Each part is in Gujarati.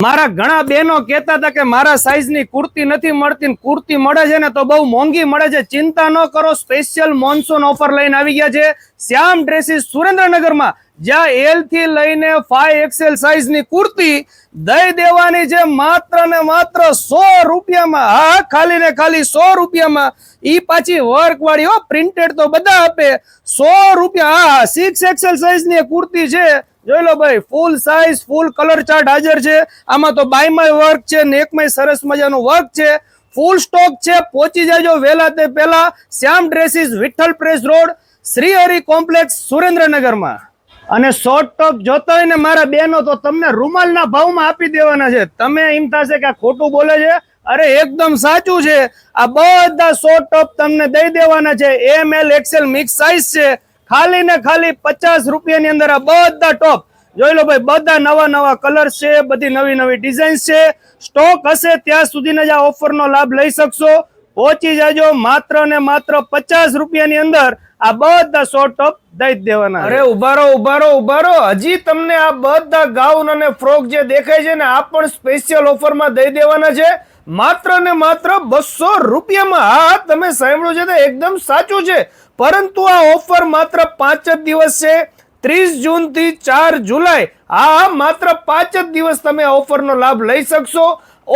મારા ઘણા બહેનો કહેતા હતા કે મારા સાઈઝની કુર્તી નથી મળતી, કુર્તી મળે છે ને તો બહુ મોંઘી મળે છે. ચિંતા ન કરો, સ્પેશિયલ મોન્સૂન ઓફર લઈને આવી ગયા છે શ્યામ ડ્રેસીસ સુરેન્દ્રનગરમાં, જ્યાં એલ થી લઈને 5XL સાઈઝની કુર્તી દઈ દેવાની છે માત્ર ને માત્ર 100 રૂપિયામાં. હા, ખાલી ને ખાલી 100 રૂપિયામાં. ઈ પાછી વર્ક વાળી હો, પ્રિન્ટેડ તો બધા આપે. 100 રૂપિયા. હા, 6XL સાઈઝની કુર્તી છે, જોઈ લો ભાઈ. ફૂલ સાઈઝ, ફૂલ કલર ચાર્ટ હાજર છે. આમાં તો બાયમાં વર્ક છે, નેકમાં સરસ મજાનું વર્ક છે. ફૂલ સ્ટોક છે. પહોંચી જાજો વહેલા તે પહેલા Shyam dresses, Vitthal press road, Shri Hari complex, સુરેન્દ્રનગરમાં. અને શોર્ટ ટોપ જોતા હોય ને મારા બહેનો, તો તમને રૂમાલના ભાવમાં આપી દેવાના છે. તમે એમ થશે કે આ ખોટું બોલે છે, અરે એકદમ સાચું છે. આ બધા શોર્ટ ટોપ તમને દઈ દેવાના છે. ML XL મિક્સ સાઈઝ છે. ખાલી ને ખાલી 50 રૂપિયાની અંદર આ બધા ટોપ જોઈ લો ભાઈ. બધા નવા નવા કલર છે, બધી નવી નવી ડિઝાઇન છે. સ્ટોક હશે ત્યાં સુધીને જ આ ઓફરનો લાભ લઈ શકશો. પહોંચી જાજો માત્ર ને માત્ર 50 રૂપિયાની અંદર આ બધા શોર્ટ ટોપ દઈ દેવાના. અરે ઉભારો, હજી તમને આ બધા ગાઉન અને ફ્રોક જે દેખાય છે ને, આ પણ સ્પેશિયલ ઓફરમાં દઈ દેવાના છે માત્ર ને માત્ર 200 રૂપિયામાં. હા, તમે સાંભળ્યું છે તો એકદમ સાચું છે. પરંતુ આ ઓફર માત્ર 5 જ દિવસ છે, 30 જૂન થી 4 જુલાઈ. હા, માત્ર 5 જ દિવસ તમે આ ઓફરનો લાભ લઈ શકશો.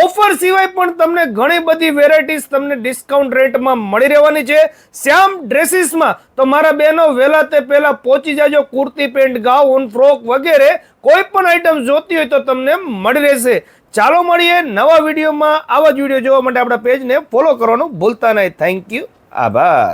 ઓફર સિવાય પણ તમને ઘણી બધી વેરાયટીઝ તમને ડિસ્કાઉન્ટ રેટમાં મળી રહેવાની છે શ્યામ ડ્રેસીસમાં. તો મારા બહેનો વહેલા તે પહેલા પહોંચી જાજો. કુર્તી, પેન્ટ, ગાઉન, ફ્રોક વગેરે કોઈ પણ આઈટમ જોતી હોય તો તમને મળી રહેશે. ચાલો મળીએ નવા વિડીયોમાં. આવા જ વિડીયો જોવા માટે આપણા પેજને ફોલો કરવાનું ભૂલતા નહીં. થેન્ક યુ, આભાર.